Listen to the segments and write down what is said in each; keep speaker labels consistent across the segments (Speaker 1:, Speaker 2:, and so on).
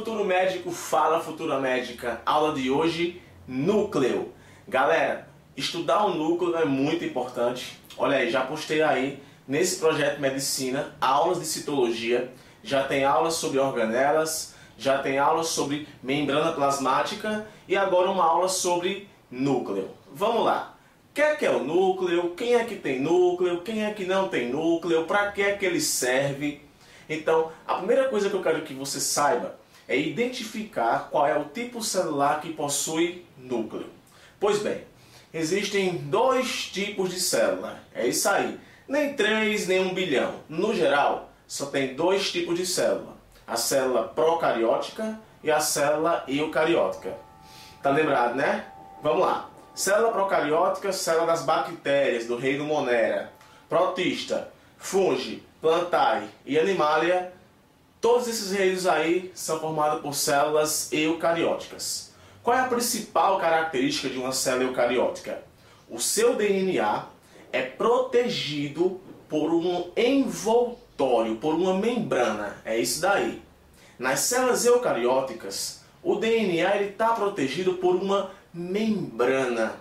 Speaker 1: Futuro Médico, fala Futura Médica. Aula de hoje, núcleo. Galera, estudar o núcleo é muito importante. Olha aí, já postei aí nesse projeto Medicina aulas de citologia. Já tem aulas sobre organelas, já tem aulas sobre membrana plasmática e agora uma aula sobre núcleo. Vamos lá. O que é o núcleo? Quem é que tem núcleo? Quem é que não tem núcleo? Para que é que ele serve? Então, a primeira coisa que eu quero que você saiba é identificar qual é o tipo celular que possui núcleo. Pois bem, existem dois tipos de célula. É isso aí. Nem 3, nem 1 bilhão. No geral, só tem dois tipos de célula. A célula procariótica e a célula eucariótica. Tá lembrado, né? Vamos lá. Célula procariótica, célula das bactérias, do reino Monera. Protista, fungi, plantae e animalia. Todos esses reinos aí são formados por células eucarióticas. Qual é a principal característica de uma célula eucariótica? O seu DNA é protegido por um envoltório, por uma membrana. É isso daí. Nas células eucarióticas, o DNA está protegido por uma membrana.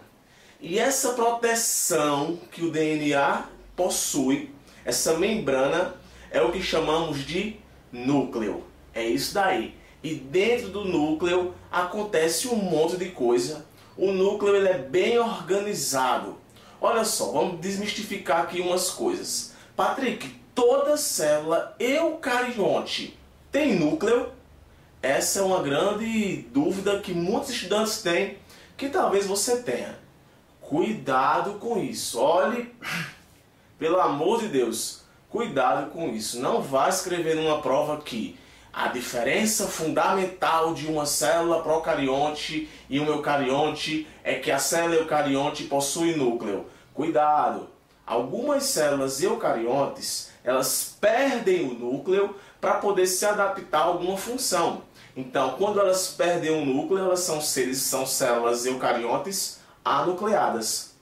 Speaker 1: E essa proteção que o DNA possui, essa membrana, é o que chamamos de núcleo. É isso daí. E dentro do núcleo acontece um monte de coisa. O núcleo ele é bem organizado. Olha só, vamos desmistificar aqui umas coisas. Patrick, toda célula eucarionte tem núcleo? Essa é uma grande dúvida que muitos estudantes têm, que talvez você tenha. Cuidado com isso. Olhe, pelo amor de Deus, cuidado com isso. Não vá escrever numa prova que a diferença fundamental de uma célula procarionte e uma eucarionte é que a célula eucarionte possui núcleo. Cuidado! Algumas células eucariontes, elas perdem o núcleo para poder se adaptar a alguma função. Então, quando elas perdem o núcleo, elas são células eucariontes anucleadas.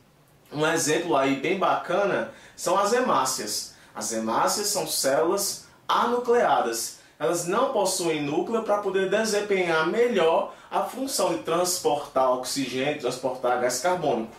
Speaker 1: Um exemplo aí bem bacana são as hemácias. As hemácias são células anucleadas. Elas não possuem núcleo para poder desempenhar melhor a função de transportar oxigênio, transportar gás carbônico.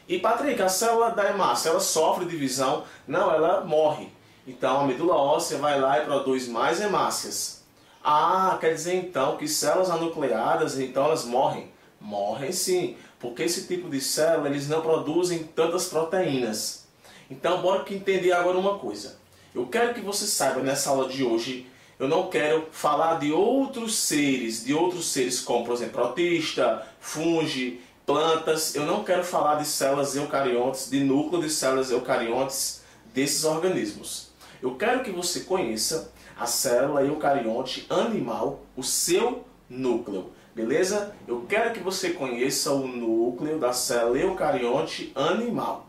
Speaker 1: E Patrick, a célula da hemácia, ela sofre divisão? Não, ela morre. Então a medula óssea vai lá e produz mais hemácias. Ah, quer dizer então que células anucleadas, então elas morrem? Morrem sim, porque esse tipo de célula eles não produzem tantas proteínas. Então bora que entender agora uma coisa. Eu quero que você saiba nessa aula de hoje, eu não quero falar de outros seres como por exemplo protista, fungi, plantas. Eu não quero falar de células eucariontes, de núcleo de células eucariontes desses organismos. Eu quero que você conheça a célula eucarionte animal, o seu núcleo. Beleza? Eu quero que você conheça o núcleo da célula eucarionte animal.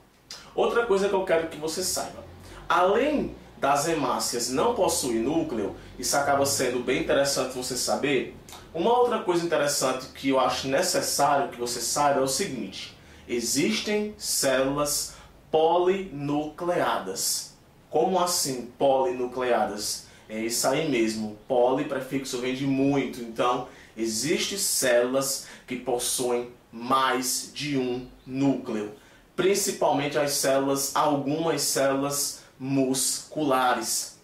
Speaker 1: Outra coisa que eu quero que você saiba. Além das hemácias não possuir núcleo, isso acaba sendo bem interessante você saber. Uma outra coisa interessante que eu acho necessário que você saiba é o seguinte. Existem células polinucleadas. Como assim polinucleadas? É isso aí mesmo. Poli, prefixo vem de muito. Então, existem células que possuem mais de um núcleo. Principalmente as células, algumas células musculares.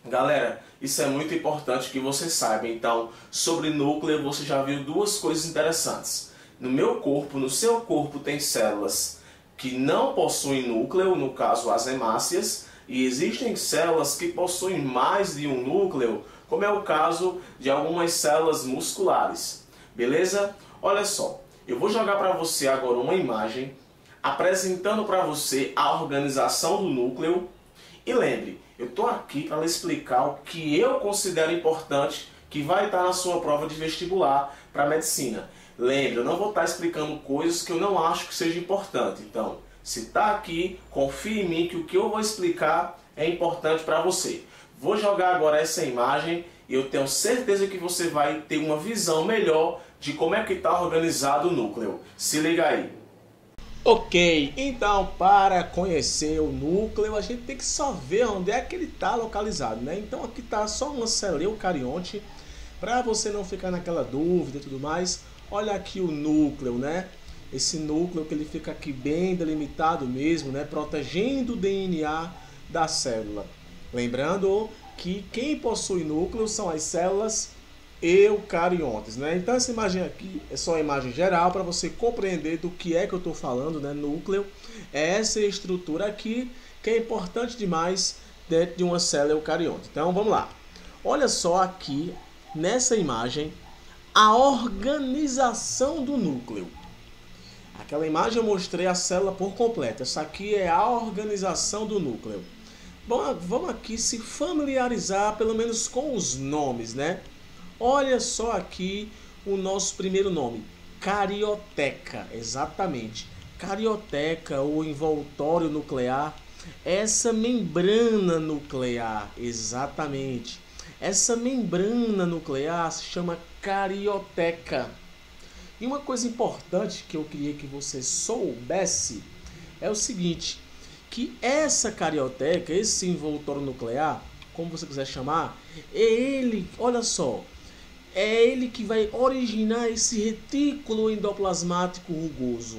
Speaker 1: Galera, isso é muito importante que você saiba. Então, sobre núcleo você já viu duas coisas interessantes. No meu corpo, no seu corpo tem células que não possuem núcleo, no caso as hemácias, e existem células que possuem mais de um núcleo, como é o caso de algumas células musculares. Beleza? Olha só, eu vou jogar para você agora uma imagem apresentando para você a organização do núcleo. E lembre, eu estou aqui para lhe explicar o que eu considero importante que vai estar na sua prova de vestibular para medicina. Lembre, eu não vou estar explicando coisas que eu não acho que seja importante. Então, se está aqui, confie em mim que o que eu vou explicar é importante para você. Vou jogar agora essa imagem e eu tenho certeza que você vai ter uma visão melhor de como é que está organizado o núcleo. Se liga aí. Ok, então para conhecer o núcleo a gente tem que só ver onde é que ele está localizado, né? Então aqui está só uma célula eucarionte
Speaker 2: Para você não ficar naquela dúvida e tudo mais, olha aqui o núcleo, né? Esse núcleo que ele fica aqui bem delimitado mesmo, né? Protegendo o DNA da célula. Lembrando que quem possui núcleo são as células eucariontes, né? Então essa imagem aqui é só a imagem geral para você compreender do que é que eu estou falando, né? Núcleo é essa estrutura aqui que é importante demais dentro de uma célula eucarionte. Então vamos lá. Olha só aqui nessa imagem a organização do núcleo. Aquela imagem eu mostrei a célula por completo. Essa aqui é a organização do núcleo. Bom, vamos aqui se familiarizar pelo menos com os nomes, né? Olha só aqui o nosso primeiro nome, carioteca, exatamente. Carioteca ou envoltório nuclear, essa membrana nuclear, exatamente. Essa membrana nuclear se chama carioteca. E uma coisa importante que eu queria que você soubesse é o seguinte, que essa carioteca, esse envoltório nuclear, como você quiser chamar, é ele, olha só, é ele que vai originar esse retículo endoplasmático rugoso.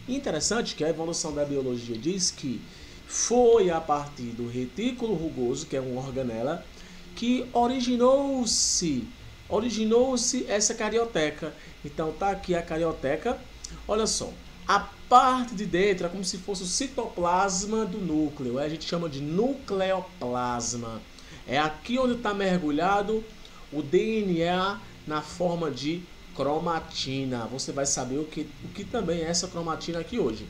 Speaker 2: Interessante que a evolução da biologia diz que foi a partir do retículo rugoso, que é uma organela, que originou-se essa carioteca. Então tá aqui a carioteca. Olha só, a parte de dentro é como se fosse o citoplasma do núcleo. A gente chama de nucleoplasma. É aqui onde está mergulhado o DNA na forma de cromatina. Você vai saber o que também é essa cromatina aqui hoje.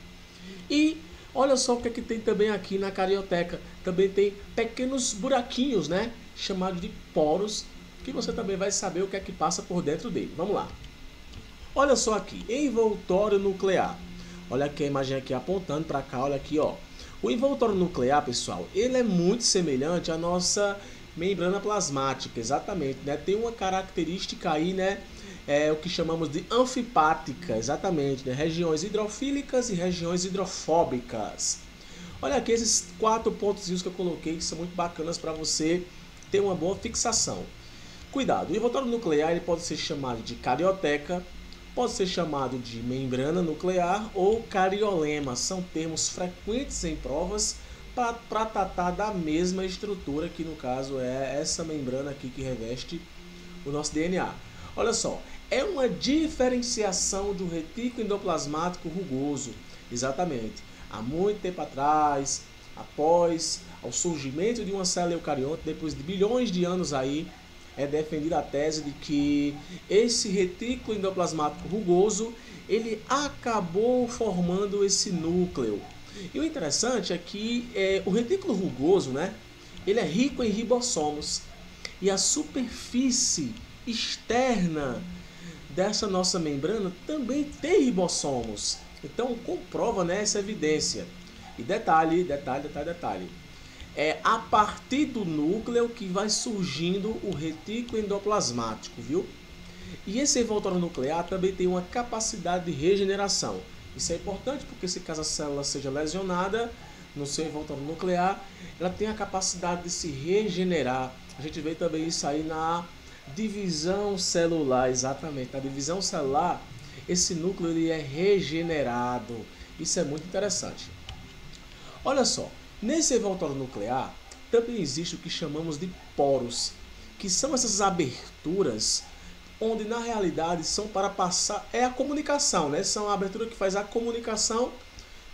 Speaker 2: E olha só o que é que tem também aqui na carioteca. Também tem pequenos buraquinhos, né? Chamados de poros, que você também vai saber o que é que passa por dentro dele. Vamos lá. Olha só aqui, envoltório nuclear. Olha aqui a imagem aqui apontando para cá, olha aqui, ó. O envoltório nuclear, pessoal, ele é muito semelhante à nossa membrana plasmática, exatamente, né? Tem uma característica aí, né? O que chamamos de anfipática, exatamente, né? Regiões hidrofílicas e regiões hidrofóbicas. Olha aqui esses 4 pontos que eu coloquei que são muito bacanas para você ter uma boa fixação. Cuidado, o envoltório nuclear ele pode ser chamado de carioteca, pode ser chamado de membrana nuclear ou cariolema. São termos frequentes em provas para tratar da mesma estrutura, que no caso é essa membrana aqui que reveste o nosso DNA. Olha só, é uma diferenciação do retículo endoplasmático rugoso. Exatamente. Há muito tempo atrás, após o surgimento de uma célula eucarionte, depois de bilhões de anos aí, é defendida a tese de que esse retículo endoplasmático rugoso, ele acabou formando esse núcleo. E o interessante é que o retículo rugoso, né, ele é rico em ribossomos. E a superfície externa dessa nossa membrana também tem ribossomos. Então comprova, né, essa evidência. E detalhe. É a partir do núcleo que vai surgindo o retículo endoplasmático, viu? E esse envoltório nuclear também tem uma capacidade de regeneração. Isso é importante porque se caso a célula seja lesionada no seu envoltório nuclear, ela tem a capacidade de se regenerar. A gente vê também isso aí na divisão celular, exatamente. Na divisão celular, esse núcleo ele é regenerado. Isso é muito interessante. Olha só, nesse envoltório nuclear também existe o que chamamos de poros, que são essas aberturas onde na realidade são para passar, é a comunicação, né? São a abertura que faz a comunicação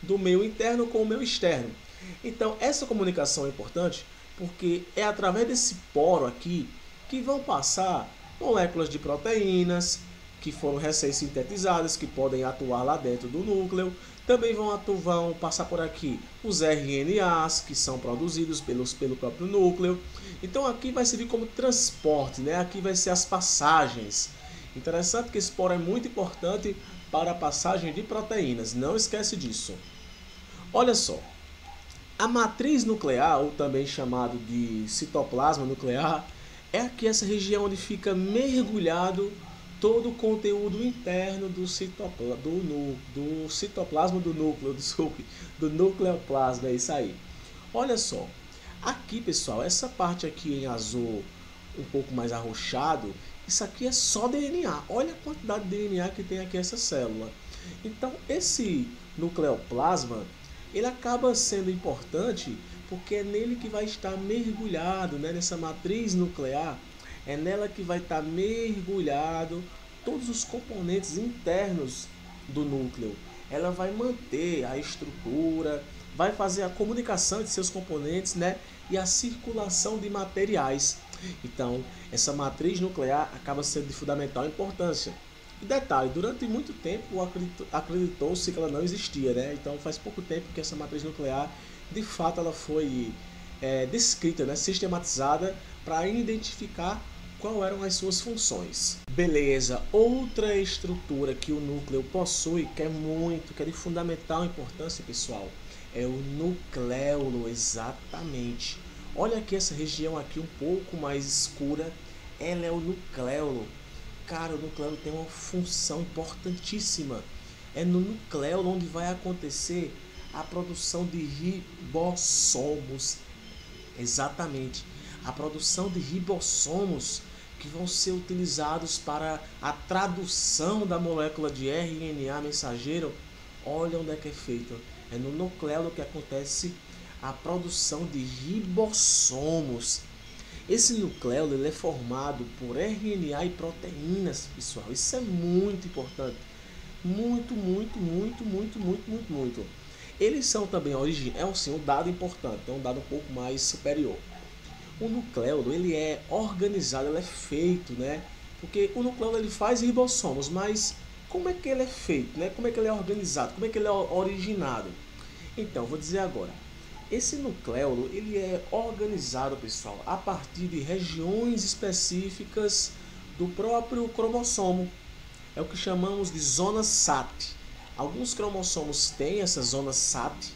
Speaker 2: do meio interno com o meio externo. Então essa comunicação é importante porque é através desse poro aqui que vão passar moléculas de proteínas que foram recém-sintetizadas, que podem atuar lá dentro do núcleo. Também vão passar por aqui os RNAs, que são produzidos pelo próprio núcleo. Então aqui vai servir como transporte, né? Aqui vai ser as passagens. Interessante que esse poro é muito importante para a passagem de proteínas, não esquece disso. Olha só, a matriz nuclear, ou também chamado de citoplasma nuclear, é aqui essa região onde fica mergulhado todo o conteúdo interno do citoplasma do núcleo, do nucleoplasma, é isso aí. Olha só, aqui pessoal, essa parte aqui em azul um pouco mais arroxado, Isso aqui é só DNA. Olha a quantidade de DNA que tem aqui essa célula. Então, esse nucleoplasma, ele acaba sendo importante porque é nele que vai estar mergulhado, né, nessa matriz nuclear. É nela que vai estar mergulhado todos os componentes internos do núcleo. Ela vai manter a estrutura, vai fazer a comunicação de seus componentes, né, e a circulação de materiais. Então, essa matriz nuclear acaba sendo de fundamental importância. E detalhe, durante muito tempo acreditou-se que ela não existia, né? Então faz pouco tempo que essa matriz nuclear, de fato, ela foi descrita, né, sistematizada para identificar quais eram as suas funções. Beleza, outra estrutura que o núcleo possui, que é de fundamental importância, pessoal, é o nucleolo, exatamente. Olha aqui essa região aqui um pouco mais escura, ela é o nucleolo. Cara, o nucleolo tem uma função importantíssima. É no nucleolo onde vai acontecer a produção de ribossomos. Exatamente, a produção de ribossomos que vão ser utilizados para a tradução da molécula de RNA mensageiro. Olha onde é que é feito. É no nucleolo que acontece a produção de ribossomos. Esse nucleolo ele é formado por RNA e proteínas, pessoal. Isso é muito importante. Muito. Eles são também a origem, é assim, um dado importante, é um dado um pouco mais superior. O nucleolo ele é organizado, ele é feito, né? Porque o nucleolo ele faz ribossomos, mas como é que ele é feito, né? Como é que ele é organizado? Como é que ele é originado? Então, vou dizer agora. Esse nucleolo ele é organizado, pessoal, a partir de regiões específicas do próprio cromossomo. É o que chamamos de zona SAT. Alguns cromossomos têm essa zona SAT,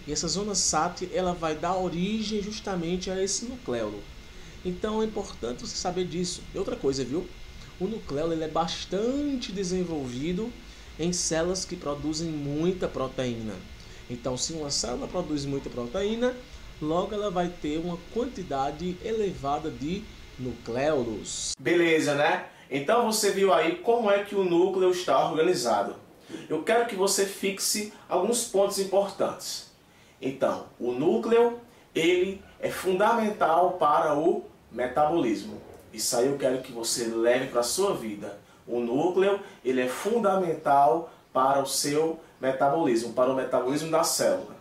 Speaker 2: e essa zona SAT ela vai dar origem justamente a esse nucleolo. Então é importante você saber disso. E outra coisa, viu? O nucleolo ele é bastante desenvolvido em células que produzem muita proteína. Então, se uma célula produz muita proteína, logo ela vai ter uma quantidade elevada de nucleolos.
Speaker 1: Beleza, né? Então você viu aí como é que o núcleo está organizado. Eu quero que você fixe alguns pontos importantes. Então, o núcleo ele é fundamental para o metabolismo. Isso aí eu quero que você leve para a sua vida. O núcleo ele é fundamental para o seu metabolismo, para o metabolismo da célula.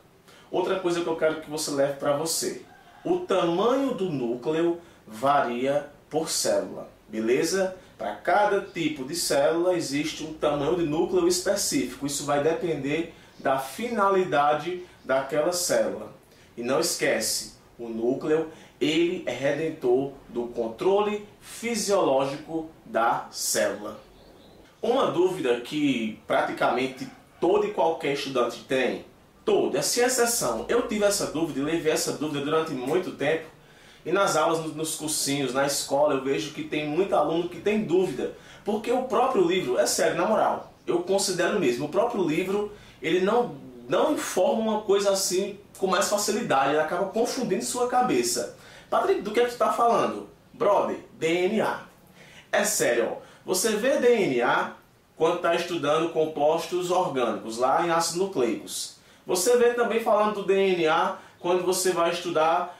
Speaker 1: Outra coisa que eu quero que você leve para você. O tamanho do núcleo varia por célula, beleza? Para cada tipo de célula existe um tamanho de núcleo específico. Isso vai depender da finalidade daquela célula. E não esquece, o núcleo ele é redentor do controle fisiológico da célula. Uma dúvida que praticamente todo e qualquer estudante tem, sem exceção. Eu tive essa dúvida e levei essa dúvida durante muito tempo. E nas aulas, nos cursinhos, na escola, eu vejo que tem muito aluno que tem dúvida. Porque o próprio livro, é sério, na moral, eu considero mesmo, o próprio livro, ele não informa uma coisa assim com mais facilidade, ele acaba confundindo sua cabeça. Patrick, do que é que tu está falando? Brother, DNA. É sério, ó, você vê DNA quando está estudando compostos orgânicos, lá em ácidos nucleicos. Você vê também falando do DNA quando você vai estudar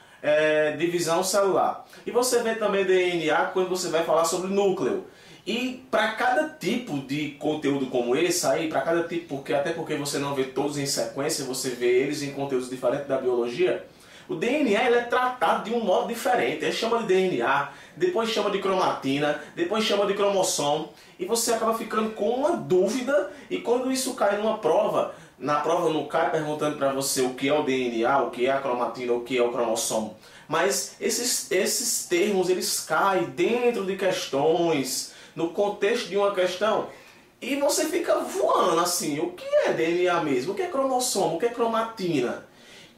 Speaker 1: divisão celular. E você vê também DNA quando você vai falar sobre núcleo. E para cada tipo de conteúdo como esse aí, para cada tipo, até porque você não vê todos em sequência, você vê eles em conteúdos diferentes da biologia, o DNA ele é tratado de um modo diferente. Ele chama de DNA, depois chama de cromatina, depois chama de cromossomo, e você acaba ficando com uma dúvida, e quando isso cai numa prova, na prova não cai perguntando para você o que é o DNA, o que é a cromatina, o que é o cromossomo. Mas esses termos eles caem dentro de questões, no contexto de uma questão, e você fica voando assim, o que é DNA mesmo? O que é cromossomo? O que é cromatina?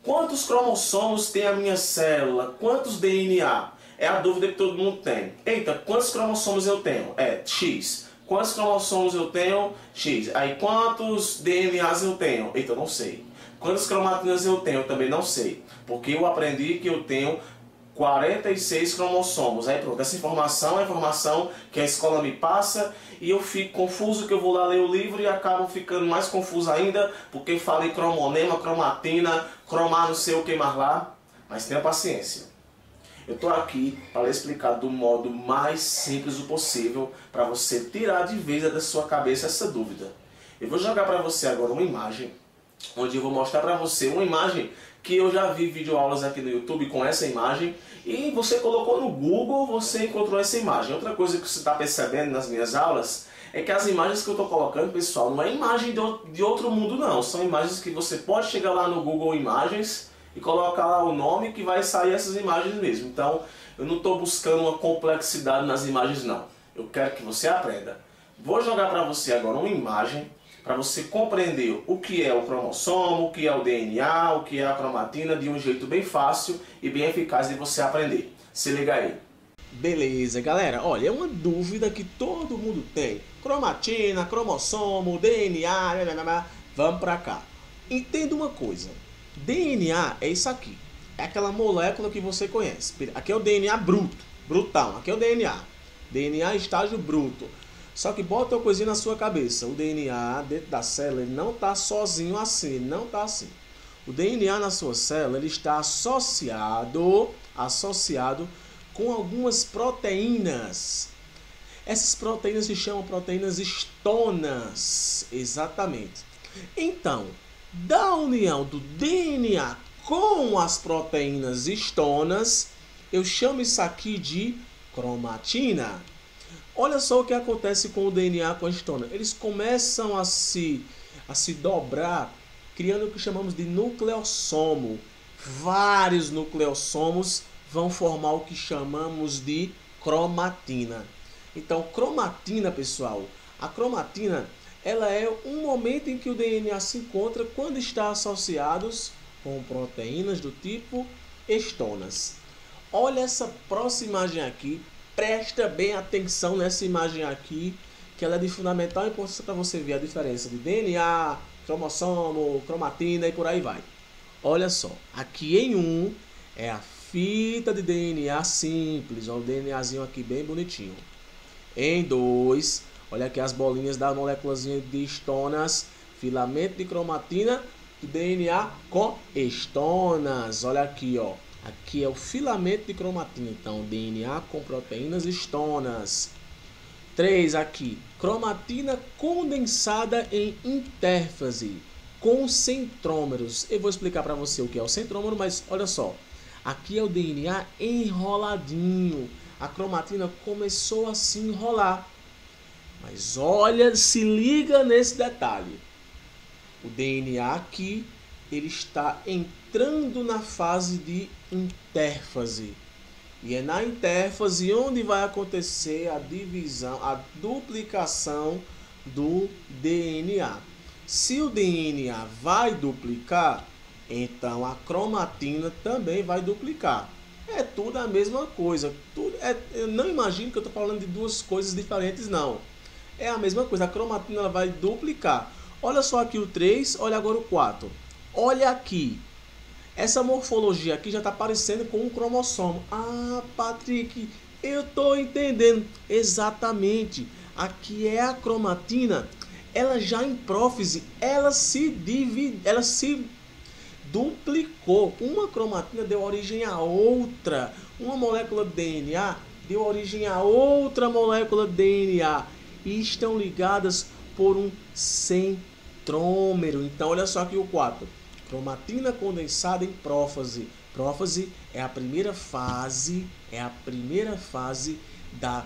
Speaker 1: Quantos cromossomos tem a minha célula? Quantos DNA? É a dúvida que todo mundo tem. Eita, quantos cromossomos eu tenho? X. Quantos cromossomos eu tenho? X. Aí quantos DNAs eu tenho? Eita, eu não sei. Quantas cromatinas eu tenho? Eu também não sei. Porque eu aprendi que eu tenho 46 cromossomos. Aí pronto, essa informação é a informação que a escola me passa e eu fico confuso, que eu vou lá ler o livro e acabo ficando mais confuso ainda, porque falei cromonema, cromatina, cromar não sei o que mais lá. Mas tenha paciência. Eu estou aqui para explicar do modo mais simples possível para você tirar de vez da sua cabeça essa dúvida. Eu vou jogar para você agora uma imagem, onde eu vou mostrar para você uma imagem que eu já vi videoaulas aqui no YouTube com essa imagem, e você colocou no Google, você encontrou essa imagem. Outra coisa que você está percebendo nas minhas aulas é que as imagens que eu estou colocando, pessoal, não é imagem de outro mundo não, são imagens que você pode chegar lá no Google Imagens e colocar lá o nome que vai sair essas imagens mesmo. Então, eu não estou buscando uma complexidade nas imagens não, eu quero que você aprenda. Vou jogar para você agora uma imagem, para você compreender o que é o cromossomo, o que é o DNA, o que é a cromatina, de um jeito bem fácil e bem eficaz de você aprender. Se liga aí.
Speaker 2: Beleza, galera. Olha, é uma dúvida que todo mundo tem. Cromatina, cromossomo, DNA, vamos pra cá. Entenda uma coisa. DNA é isso aqui. É aquela molécula que você conhece. Aqui é o DNA bruto, brutão. Aqui é o DNA. DNA estágio bruto. Só que bota uma coisinha na sua cabeça. O DNA dentro da célula ele não está sozinho assim, ele não está assim. O DNA na sua célula ele está associado com algumas proteínas. Essas proteínas se chamam proteínas histonas, exatamente. Então, da união do DNA com as proteínas histonas, eu chamo isso aqui de cromatina. Olha só o que acontece com o DNA com a histona. Eles começam a se dobrar, criando o que chamamos de nucleossomo. Vários nucleossomos vão formar o que chamamos de cromatina. Então, cromatina, pessoal, a cromatina, ela é um momento em que o DNA se encontra quando está associados com proteínas do tipo histonas. Olha essa próxima imagem aqui. Presta bem atenção nessa imagem aqui, que ela é de fundamental importância para você ver a diferença de DNA, cromossomo, cromatina e por aí vai. Olha só, aqui em 1 é a fita de DNA simples, olha o DNAzinho aqui bem bonitinho. Em 2, olha aqui as bolinhas da moléculazinha de histonas, filamento de cromatina e DNA com histonas. Olha aqui, ó. Aqui é o filamento de cromatina, então DNA com proteínas histonas. 3 aqui, cromatina condensada em intérfase com centrômeros. Eu vou explicar para você o que é o centrômero, mas olha só. Aqui é o DNA enroladinho. A cromatina começou a se enrolar. Mas olha, se liga nesse detalhe. O DNA aqui, ele está entrando na fase de intérfase. E é na intérfase onde vai acontecer a divisão, a duplicação do DNA. Se o DNA vai duplicar, então a cromatina também vai duplicar. É tudo a mesma coisa. Eu não imagino que eu estou falando de duas coisas diferentes, não. É a mesma coisa. A cromatina ela vai duplicar. Olha só aqui o 3, olha agora o 4. Olha aqui. Essa morfologia aqui já está parecendo com um cromossomo. Ah, Patrick, eu estou entendendo. Exatamente. Aqui é a cromatina. Ela já em prófise, ela se duplicou. Uma cromatina deu origem a outra. Uma molécula de DNA deu origem a outra molécula de DNA. E estão ligadas por um centrômero. Então, olha só aqui o 4. Cromatina condensada em prófase. Prófase é a primeira fase, da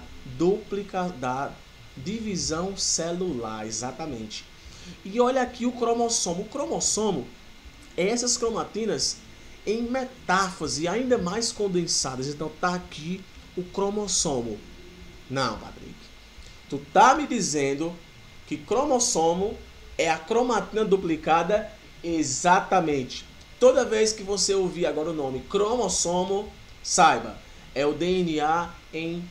Speaker 2: divisão celular, exatamente. E olha aqui o cromossomo. O cromossomo é essas cromatinas em metáfase, ainda mais condensadas. Então tá aqui o cromossomo. Não, Patrick. Tu tá me dizendo que cromossomo é a cromatina duplicada? Exatamente. Toda vez que você ouvir agora o nome cromossomo, saiba, é o DNA em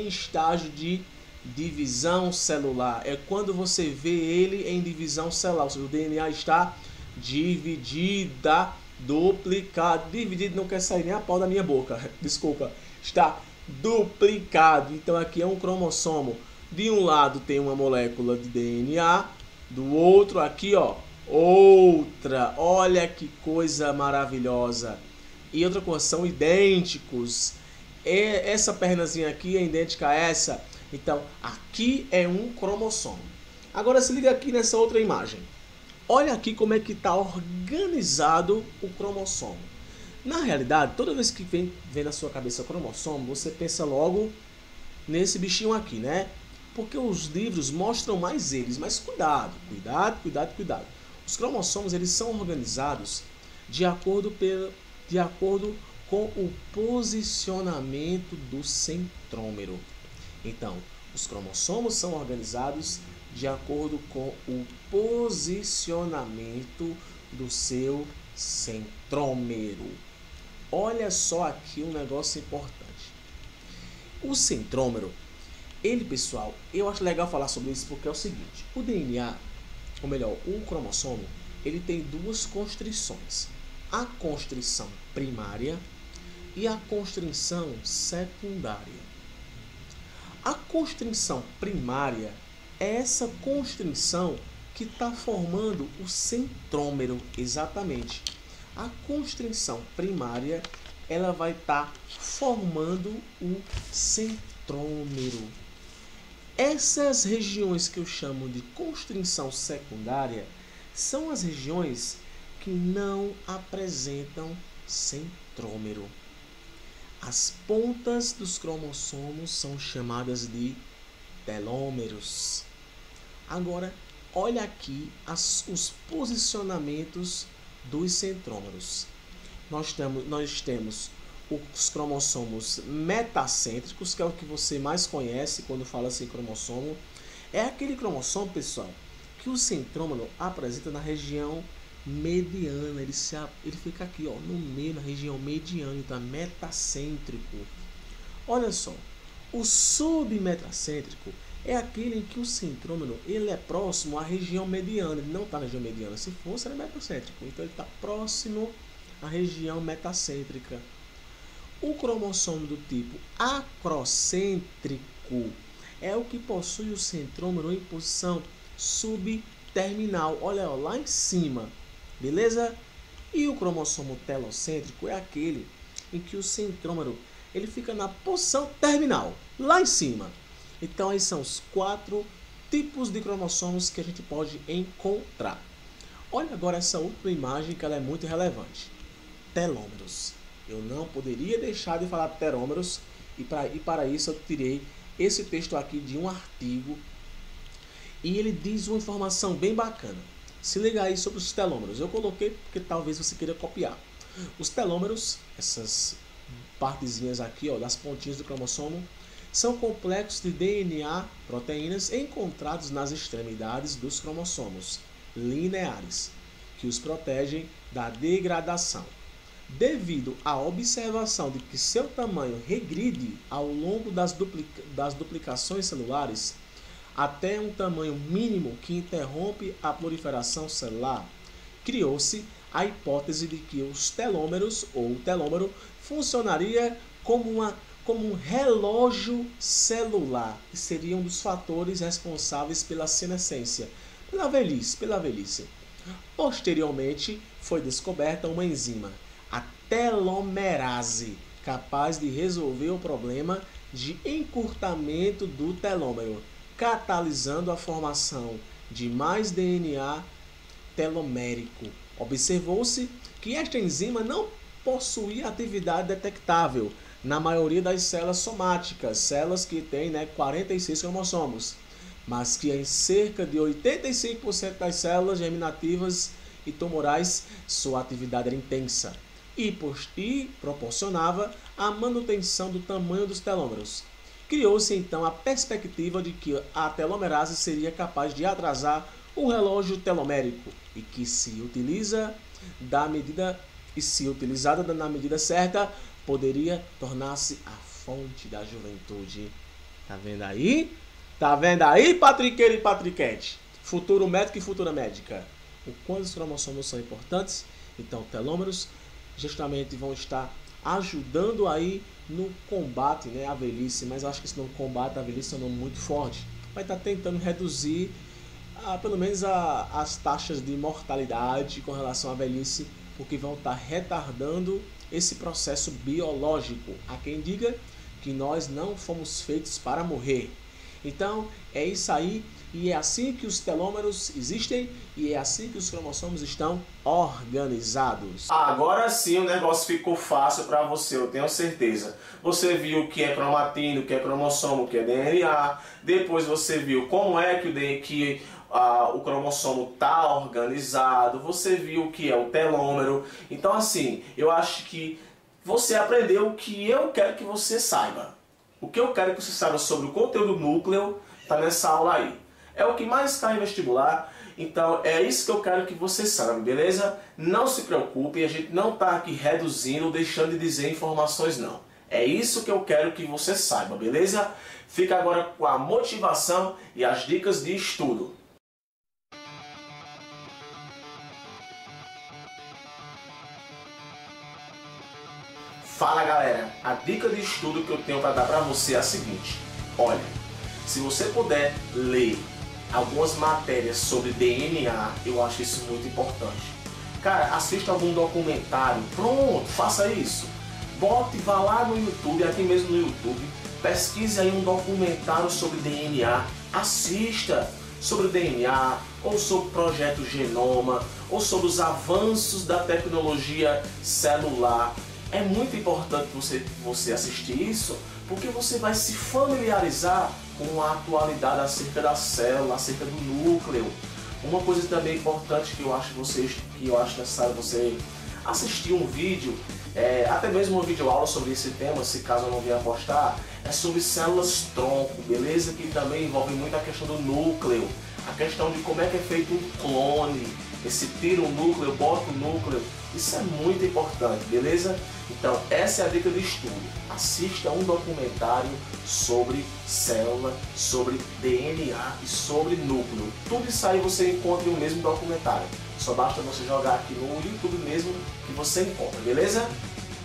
Speaker 2: estágio de divisão celular. É quando você vê ele em divisão celular, ou seja, o DNA está dividida duplicado. Dividido não quer sair nem a pau da minha boca. Desculpa. Está duplicado. Então aqui é um cromossomo. De um lado tem uma molécula de DNA, do outro aqui, ó, outra. Olha que coisa maravilhosa. E outra coisa, são idênticos. Essa pernazinha aqui é idêntica a essa. Então, aqui é um cromossomo. Agora se liga aqui nessa outra imagem. Olha aqui como é que está organizado o cromossomo. Na realidade, toda vez que vem na sua cabeça cromossomo, você pensa logo nesse bichinho aqui, né? Porque os livros mostram mais eles. Mas cuidado. Os cromossomos, eles são organizados de acordo com o posicionamento do centrômero. Então, os cromossomos são organizados de acordo com o posicionamento do seu centrômero. Olha só aqui um negócio importante. O centrômero, ele, pessoal, eu acho legal falar sobre isso porque é o seguinte. O DNA, ou melhor, o cromossomo, ele tem duas constrições. A constrição primária e a constrição secundária. A constrição primária é essa constrição que está formando o centrômero, exatamente. A constrição primária, ela vai estar formando o centrômero. Essas regiões que eu chamo de constrição secundária são as regiões que não apresentam centrômero. As pontas dos cromossomos são chamadas de telômeros. Agora, olha aqui os posicionamentos dos centrômeros. Nós temos os cromossomos metacêntricos, que é o que você mais conhece quando fala assim cromossomo. É aquele cromossomo, pessoal, que o centrômero apresenta na região mediana. Ele fica aqui, ó, no meio, na região mediana, então é metacêntrico. Olha só, o submetacêntrico é aquele em que o centrômero ele é próximo à região mediana. Ele não está na região mediana. Se fosse, era metacêntrico. Então ele está próximo à região metacêntrica. O cromossomo do tipo acrocêntrico é o que possui o centrômero em posição subterminal. Olha, ó, lá em cima. Beleza? E o cromossomo telocêntrico é aquele em que o centrômero ele fica na posição terminal, lá em cima. Então, aí são os 4 tipos de cromossomos que a gente pode encontrar. Olha agora essa última imagem, que ela é muito relevante. Telômeros. Eu não poderia deixar de falar de telômeros, e para isso eu tirei esse texto aqui de um artigo, e ele diz uma informação bem bacana. Se liga aí sobre os telômeros. Eu coloquei porque talvez você queira copiar. Os telômeros, essas partezinhas aqui, ó, das pontinhas do cromossomo, são complexos de DNA, proteínas, encontrados nas extremidades dos cromossomos lineares, que os protegem da degradação. Devido à observação de que seu tamanho regride ao longo das duplicações celulares até um tamanho mínimo que interrompe a proliferação celular, criou-se a hipótese de que os telômeros ou o telômero funcionaria como um relógio celular, que seria um dos fatores responsáveis pela senescência, pela velhice. Posteriormente, foi descoberta uma enzima, a telomerase, capaz de resolver o problema de encurtamento do telômero, catalisando a formação de mais DNA telomérico. Observou-se que esta enzima não possuía atividade detectável na maioria das células somáticas, células que têm 46 cromossomos, mas que em cerca de 85% das células germinativas e tumorais sua atividade era intensa e proporcionava a manutenção do tamanho dos telômeros. Criou-se então a perspectiva de que a telomerase seria capaz de atrasar o relógio telomérico e que, se utilizada na medida certa, poderia tornar-se a fonte da juventude. Tá vendo aí? Tá vendo aí, patriqueiro e patriquete? Futuro médico e futura médica. O quanto os cromossomos são importantes Então, telômeros justamente vão estar ajudando aí no combate, né, à velhice, mas eu acho que esse nome combate à velhice é um nome muito forte. Vai estar tentando reduzir pelo menos as taxas de mortalidade com relação à velhice, porque vão estar retardando esse processo biológico. Há quem diga que nós não fomos feitos para morrer. Então é isso aí, e é assim que os telômeros existem e é assim que os cromossomos estão organizados.
Speaker 1: Agora sim o negócio ficou fácil para você, eu tenho certeza. Você viu o que é cromatina, o que é cromossomo, o que é DNA. Depois você viu como é que o cromossomo está organizado. Você viu o que é o telômero. Então assim, eu acho que você aprendeu o que eu quero que você saiba. O que eu quero que você saiba sobre o conteúdo núcleo está nessa aula aí. É o que mais está em vestibular, então é isso que eu quero que você saiba, beleza? Não se preocupe, a gente não está aqui reduzindo, deixando de dizer informações não. É isso que eu quero que você saiba, beleza? Fica agora com a motivação e as dicas de estudo. Fala galera, a dica de estudo que eu tenho para dar para você é a seguinte. Olha, se você puder ler algumas matérias sobre DNA, eu acho isso muito importante. Cara, assista algum documentário, pronto, faça isso. Bote, vá lá no YouTube, aqui mesmo no YouTube, pesquise aí um documentário sobre DNA, assista sobre DNA, ou sobre o projeto Genoma, ou sobre os avanços da tecnologia celular. É muito importante você assistir isso, porque você vai se familiarizar com a atualidade acerca da célula, acerca do núcleo. Uma coisa também importante que eu acho necessário você assistir um vídeo, até mesmo uma videoaula sobre esse tema, se caso eu não vier postar, é sobre células tronco, beleza? Que também envolve muito a questão do núcleo, a questão de como é que é feito um clone, esse tira o núcleo, bota o núcleo, isso é muito importante, beleza? Então essa é a dica de estudo, assista um documentário sobre célula, sobre DNA e sobre núcleo, tudo isso aí você encontra no mesmo documentário, só basta você jogar aqui no YouTube mesmo que você encontra, beleza?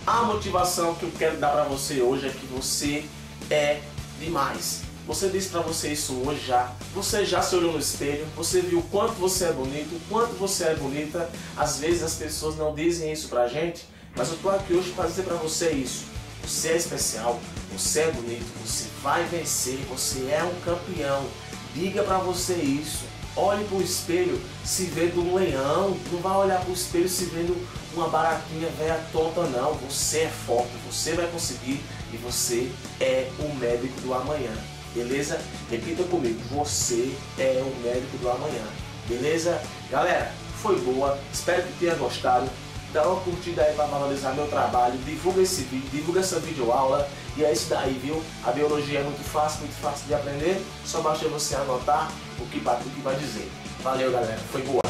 Speaker 1: A motivação que eu quero dar para você hoje é que você é demais. Você disse para você isso hoje já, você já se olhou no espelho, você viu o quanto você é bonito, o quanto você é bonita. Às vezes as pessoas não dizem isso pra gente, mas eu tô aqui hoje para dizer para você isso. Você é especial, você é bonito, você vai vencer, você é um campeão. Diga para você isso. Olhe pro espelho se vendo um leão, não vai olhar pro espelho se vendo uma baratinha velha tonta não. Você é forte, você vai conseguir e você é o médico do amanhã. Beleza? Repita comigo, você é o médico do amanhã. Beleza? Galera, foi boa, espero que tenha gostado. Dá uma curtida aí para valorizar meu trabalho, divulga esse vídeo, divulga essa videoaula. E é isso daí, viu? A biologia é muito fácil de aprender. Só basta você anotar o que Patrick vai dizer. Valeu, galera, foi boa.